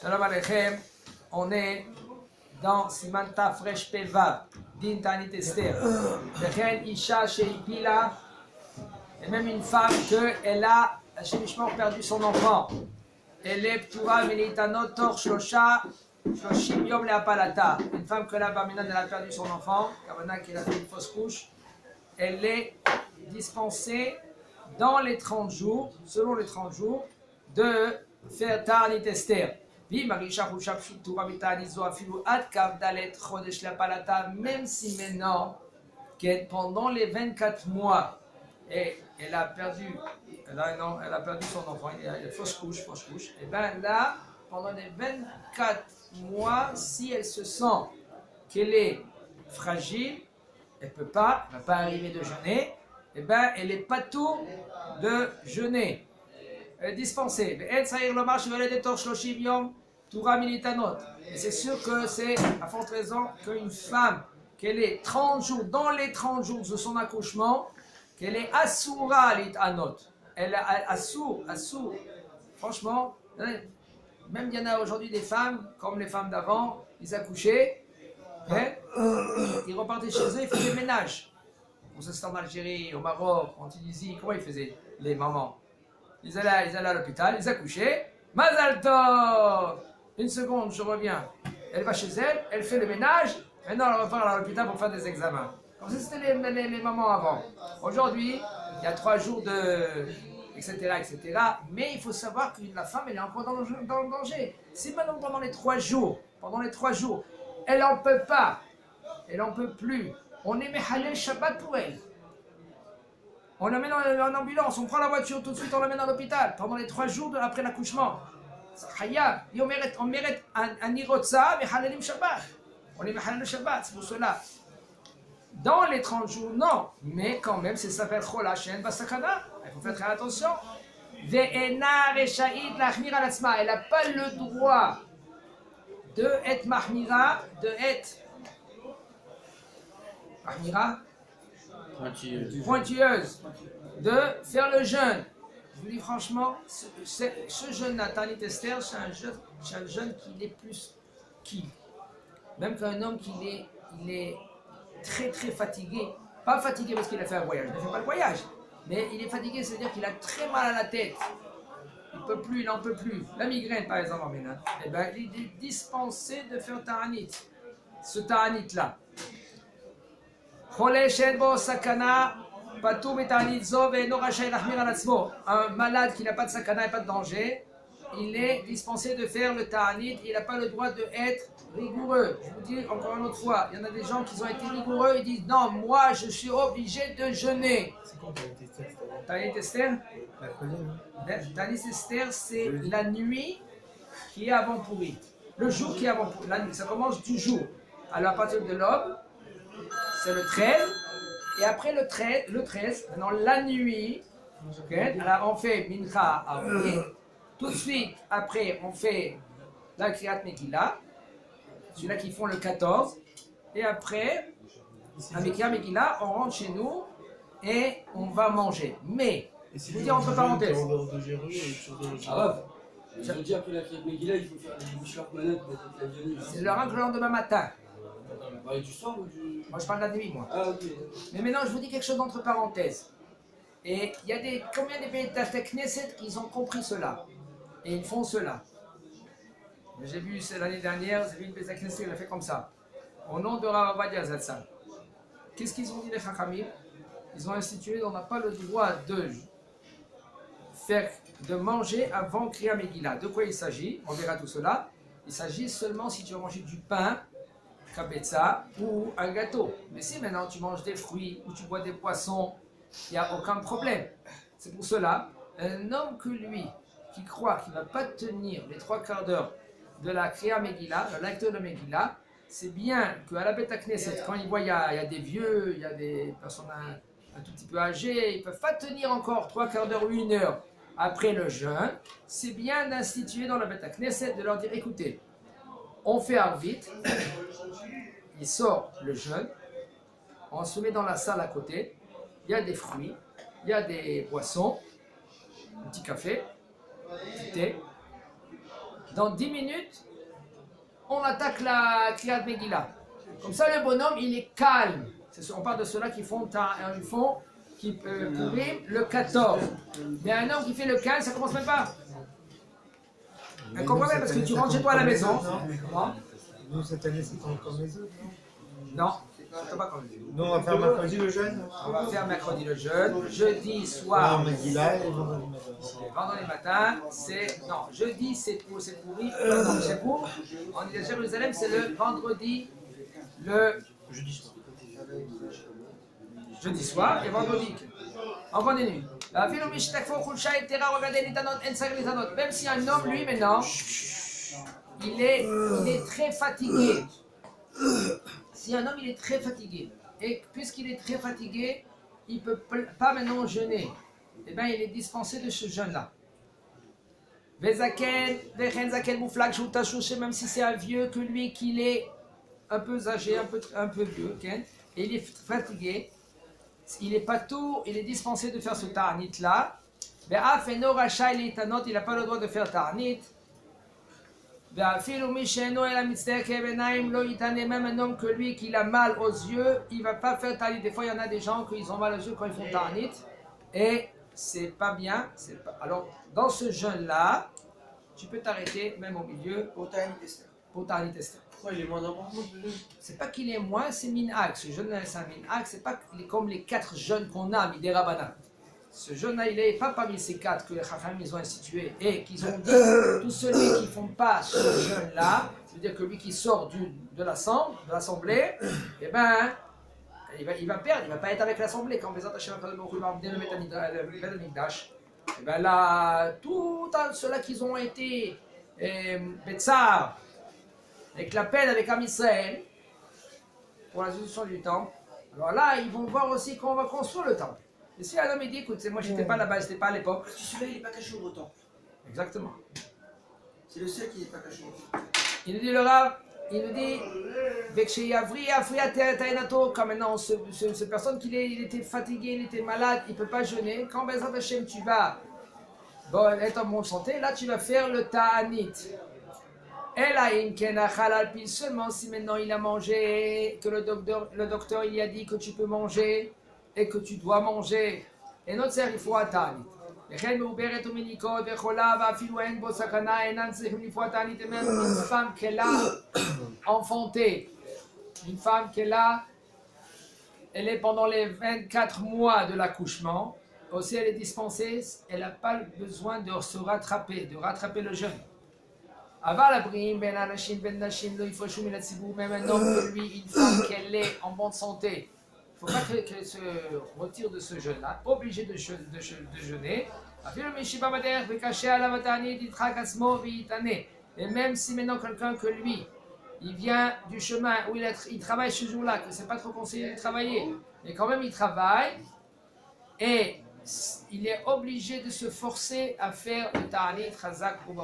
Shalom Aleichem, on est dans Simanta Fresh Peva, Din Tanit Esther. Vechen Isha Sheipila, et même une femme qu'elle a, Hashem Yishmor, perdu son enfant. Elle est Ptura Militanot Tor Shlosha, Shloshim Yom Leapalata. Une femme que là, Barminan, elle a perdu son enfant, Kavana qui a fait une fausse couche. Elle est dispensée dans les 30 jours, selon les 30 jours, de faire Ta'anit Esther. Même si maintenant, pendant les 24 mois, et elle a perdu son enfant, il y a une fausse couche, et bien là, pendant les 24 mois, si elle se sent qu'elle est fragile, elle ne va pas arriver de jeûner, et bien elle n'est pas tout de jeûner. Elle est dispensée. Et c'est sûr que c'est à forte raison qu'une femme, qu'elle est 30 jours, dans les 30 jours de son accouchement, qu'elle est assoura l'it'anot. Elle est assour. Franchement, même il y en a aujourd'hui des femmes, comme les femmes d'avant, ils accouchaient, ils repartaient chez eux, ils faisaient le ménage. On se sent en Algérie, au Maroc, en Tunisie, comment ils faisaient, les mamans? Ils allaient à l'hôpital, ils accouchaient. Mazal Tov! Une seconde, je reviens. Elle va chez elle, elle fait le ménage. Maintenant, elle repart à l'hôpital pour faire des examens. Comme ça, c'était les mamans avant. Aujourd'hui, il y a 3 jours de... etc. Mais il faut savoir que la femme, elle est encore dans le danger. Si maintenant, pendant les 3 jours, elle n'en peut pas, elle n'en peut plus, on est Mehalel Shabbat pour elle. On l'amène en ambulance, on prend la voiture tout de suite, on l'amène à l'hôpital pendant les 3 jours après l'accouchement. On mérite un irotza, mais halalim Shabbat. On est halal Shabbat, c'est pour cela. Dans les 30 jours, non, mais quand même, c'est ça s'appelle Chola Shen Basakana. Il faut faire très attention. Ve'ena Reshaïd Lachmir Alatzma. Elle n'a pas le droit de être mahmira, pointilleuse, de faire le jeûne. Je vous dis franchement, ce jeûne Tanit Esther, c'est un jeûne qui est plus qui. Même qu'un homme qui est très très fatigué, pas fatigué parce qu'il a fait un voyage, il ne fait pas le voyage, mais il est fatigué, c'est-à-dire qu'il a très mal à la tête. Il n'en peut plus. La migraine par exemple, eh ben, il est dispensé de faire Ta'anit. Ce Ta'anit-là. Un malade qui n'a pas de sakana et pas de danger, il est dispensé de faire le ta'anit, il n'a pas le droit d'être rigoureux. Je vous dis encore une autre fois, il y en a des gens qui ont été rigoureux et disent non, moi je suis obligé de jeûner. C'est quoi Ta'anit Esther? Ta'anit Esther, c'est la nuit qui est avant pourri. Le jour qui est avant pourri. La nuit, ça commence du jour. Alors à partir de l'aube, c'est le 13, et après le 13, maintenant la nuit, alors on fait Mincha Arvi, tout de suite après on fait la Kriyat Megillah, celui-là qui font le 14, et après, avec Kriyat Megillah, on rentre chez nous et on va manger. Mais, je vous dis entre parenthèses, ils ont dit après la Kriyat Megillah, il faut faire du Mishloach Manot pour la violée. c'est le règle le lendemain matin. Du soir ou du... Moi je parle de la nuit, moi. Ah, ok. Mais maintenant je vous dis quelque chose d'entre parenthèses. Et il y a combien de pays de Knesset qui ont compris cela? Et ils font cela. J'ai vu l'année dernière, j'ai vu une Beit Knesset, il a fait comme ça. Au nom de Rav Avadia Zatzal. Qu'est-ce qu'ils ont dit les Chachamim? Ils ont institué, on n'a pas le droit de manger avant Kriyat Megillah. De quoi il s'agit? On verra tout cela. Il s'agit seulement si tu vas manger du pain, kabetza ou un gâteau. Mais si maintenant tu manges des fruits ou tu bois des poissons, il n'y a aucun problème. C'est pour cela, un homme que lui, qui croit qu'il ne va pas tenir les 3/4 d'heure de la Kriyat Megillah, la lecture de Megillah, c'est bien qu'à la Beit Knesset, quand il voit il y a des vieux, il y a des personnes un tout petit peu âgées, ils ne peuvent pas tenir encore 3/4 d'heure ou 1 heure après le jeûne, c'est bien d'instituer dans la Beit Knesset, de leur dire, écoutez, on fait Arvit, il sort le jeûne, on se met dans la salle à côté, il y a des fruits, il y a des boissons, un petit café, un petit thé, dans 10 minutes, on attaque la Kriyat Megillah. Comme ça, le bonhomme, il est calme. On parle de ceux-là qui font Purim le 14. Mais un homme qui fait le 15, ça commence même pas. Tu comprends bien parce que tu rentres chez toi à la maison. Non, Nous, cette année, c'est comme les autres, non, c'est pas comme les autres. Nous, on va faire mercredi le jeûne. On va faire mercredi le jeûne, jeudi Ah, soir, on m'a dit là et vendredi matin. vendredi matin, c'est. Non, jeudi c'est pourri, c'est pour. En Jérusalem, c'est le vendredi, le jeudi soir et vendredi. En grande nuit. Même si un homme, lui, maintenant, il est très fatigué. Si un homme il est très fatigué, et puisqu'il est très fatigué, il ne peut pas maintenant jeûner, eh bien il est dispensé de ce jeûne-là. Même si c'est un vieux que lui, qu'il est un peu âgé, un peu vieux, et il est fatigué, il est pas tout, il est dispensé de faire ce ta'anit-là. Il n'a pas le droit de faire ta'anit. Même un homme que lui, qui a mal aux yeux, il ne va pas faire ta'anit. Des fois, il y en a des gens qui ont mal aux yeux quand ils font ta'anit. Et c'est pas bien. Alors, dans ce jeûne-là, tu peux t'arrêter même au milieu pour ta'anit Esther. Pourquoi il est moins important que le jeûne? C'est pas qu'il est moins, c'est minhag. Ce jeûne-là, c'est un minhag. C'est pas comme les 4 jeûnes qu'on a, des rabbinats. Ce jeûne-là, il n'est pas parmi ces 4 que les Chacham ils ont institués et qu'ils ont dit tous ceux qui ne font pas ce jeûne-là, c'est-à-dire que lui qui sort de l'assemblée, eh ben, il va perdre, il ne va pas être avec l'assemblée. Quand Bezat Hashem va amener le Bet Amikdash, eh ben là, tous ceux-là qui ont été Betsar, avec la peine avec Am Israël, pour la solution du temple, alors là, ils vont voir aussi qu'on va construire le temple. Et si un homme dit, écoute, moi j'étais pas là-bas, j'étais pas à l'époque. Parce que celui-là, il n'est pas caché au temple. Exactement. C'est le seul qui n'est pas caché au temple. Il nous dit le Rav, il nous dit, quand maintenant cette personne il était fatigué, il était malade, il ne peut pas jeûner. Quand Bezrat Hashem tu vas être en bonne santé, là tu vas faire le ta'anit. Et là, seulement si maintenant il a mangé, que le docteur il a dit que tu peux manger et que tu dois manger. Et notre sœur, il faut attendre. Et même une femme qu'elle a enfantée, une femme qu'elle elle est pendant les 24 mois de l'accouchement, aussi elle est dispensée, elle n'a pas besoin de se rattraper, de rattraper le jeûne. Même un homme que lui, une femme qu'elle est en bonne santé, il ne faut pas qu'elle se retire de ce jeûne-là, obligée de jeûner. Et même si maintenant quelqu'un que lui, il vient du chemin où il travaille ce jour-là, que c'est pas trop conseillé de travailler, mais quand même il travaille, et il est obligé de se forcer à faire le ta'anit chazak ou